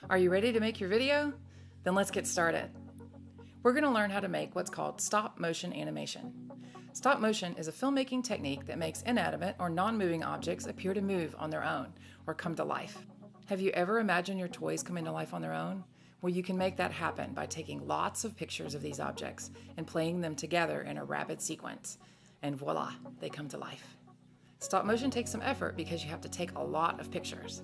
Are you ready to make your video? Then let's get started. We're going to learn how to make what's called stop motion animation. Stop motion is a filmmaking technique that makes inanimate or non-moving objects appear to move on their own or come to life. Have you ever imagined your toys coming to life on their own? Well, you can make that happen by taking lots of pictures of these objects and playing them together in a rapid sequence. And voila, they come to life. Stop motion takes some effort because you have to take a lot of pictures.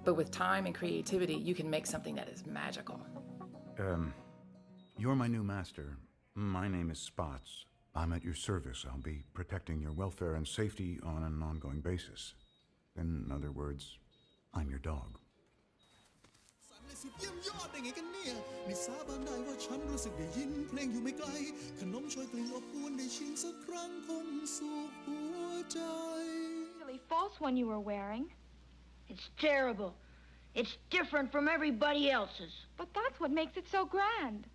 But with time and creativity, you can make something that is magical. You're my new master. My name is Spots. I'm at your service. I'll be protecting your welfare and safety on an ongoing basis. In other words, I'm your dog. Really false one you were wearing. It's terrible. It's different from everybody else's. But that's what makes it so grand.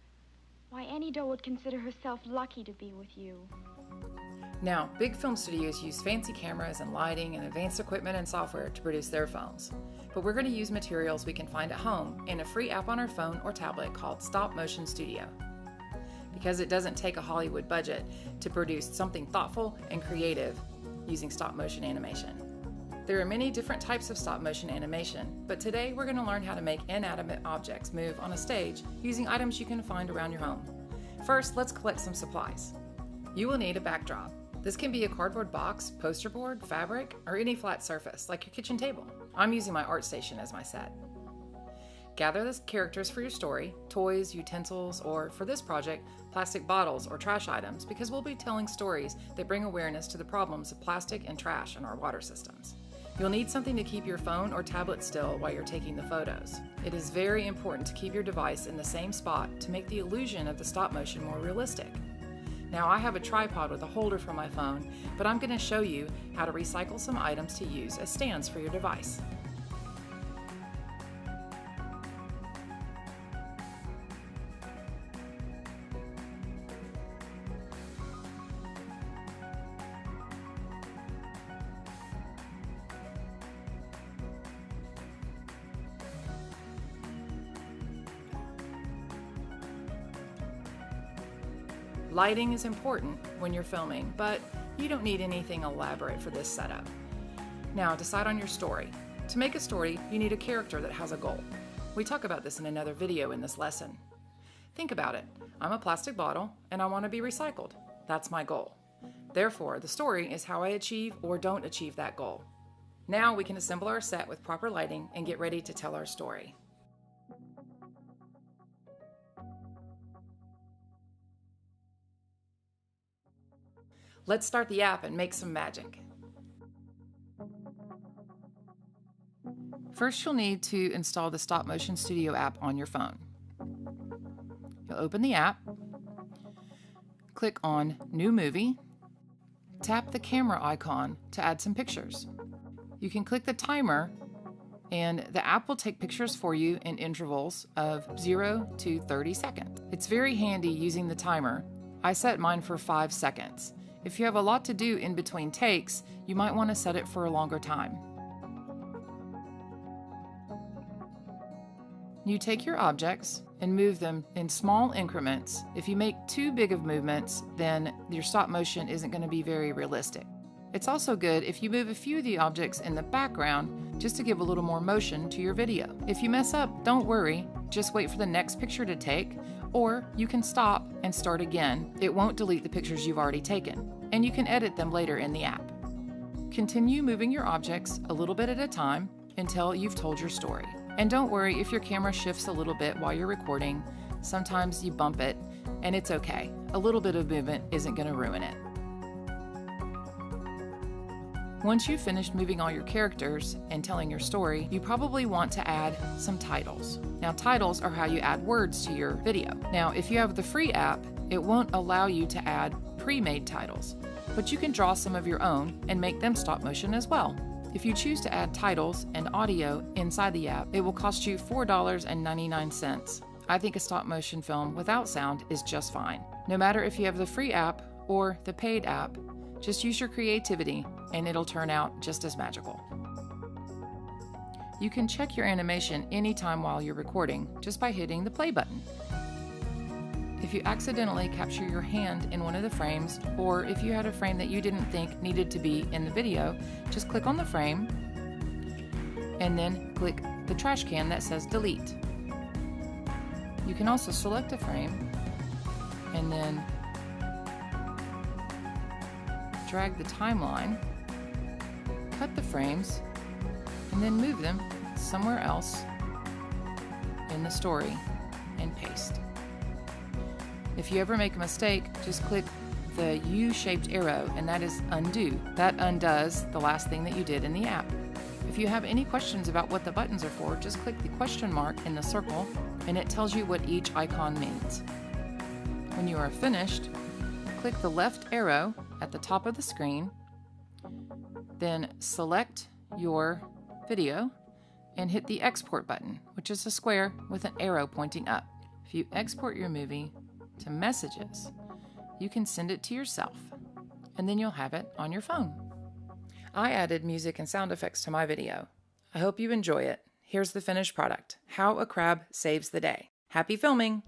Why, any doe would consider herself lucky to be with you. Now, big film studios use fancy cameras and lighting and advanced equipment and software to produce their films. But we're going to use materials we can find at home in a free app on our phone or tablet called Stop Motion Studio. Because it doesn't take a Hollywood budget to produce something thoughtful and creative using stop motion animation. There are many different types of stop motion animation, but today we're going to learn how to make inanimate objects move on a stage using items you can find around your home. First, let's collect some supplies. You will need a backdrop. This can be a cardboard box, poster board, fabric, or any flat surface, like your kitchen table. I'm using my ArtStation as my set. Gather the characters for your story, toys, utensils, or for this project, plastic bottles or trash items, because we'll be telling stories that bring awareness to the problems of plastic and trash in our water systems. You'll need something to keep your phone or tablet still while you're taking the photos. It is very important to keep your device in the same spot to make the illusion of the stop motion more realistic. Now, I have a tripod with a holder for my phone, but I'm going to show you how to recycle some items to use as stands for your device. Lighting is important when you're filming, but you don't need anything elaborate for this setup. Now, decide on your story. To make a story, you need a character that has a goal. We talk about this in another video in this lesson. Think about it. I'm a plastic bottle and I want to be recycled. That's my goal. Therefore, the story is how I achieve or don't achieve that goal. Now we can assemble our set with proper lighting and get ready to tell our story. Let's start the app and make some magic. First, you'll need to install the Stop Motion Studio app on your phone. You'll open the app, click on New Movie, tap the camera icon to add some pictures. You can click the timer and the app will take pictures for you in intervals of 0 to 30 seconds. It's very handy using the timer. I set mine for 5 seconds. If you have a lot to do in between takes, you might want to set it for a longer time. You take your objects and move them in small increments. If you make too big of movements, then your stop motion isn't going to be very realistic. It's also good if you move a few of the objects in the background just to give a little more motion to your video. If you mess up, don't worry. Just wait for the next picture to take, or you can stop and start again. It won't delete the pictures you've already taken, and you can edit them later in the app. Continue moving your objects a little bit at a time until you've told your story. And don't worry if your camera shifts a little bit while you're recording. Sometimes you bump it, and it's okay. A little bit of movement isn't going to ruin it. Once you've finished moving all your characters and telling your story, you probably want to add some titles. Now, titles are how you add words to your video. Now, if you have the free app, it won't allow you to add pre-made titles, but you can draw some of your own and make them stop motion as well. If you choose to add titles and audio inside the app, it will cost you $4.99. I think a stop motion film without sound is just fine. No matter if you have the free app or the paid app, just use your creativity and it'll turn out just as magical. You can check your animation anytime while you're recording just by hitting the play button. If you accidentally capture your hand in one of the frames, or if you had a frame that you didn't think needed to be in the video, just click on the frame and then click the trash can that says delete. You can also select a frame and then drag the timeline, cut the frames, and then move them somewhere else in the story and paste. If you ever make a mistake, just click the U-shaped arrow, and that is undo. That undoes the last thing that you did in the app. If you have any questions about what the buttons are for, just click the question mark in the circle, and it tells you what each icon means. When you are finished, click the left arrow at the top of the screen, then select your video and hit the export button, which is a square with an arrow pointing up. If you export your movie to Messages, you can send it to yourself, and then you'll have it on your phone. I added music and sound effects to my video. I hope you enjoy it. Here's the finished product: How a Crab Saves the Day. Happy filming!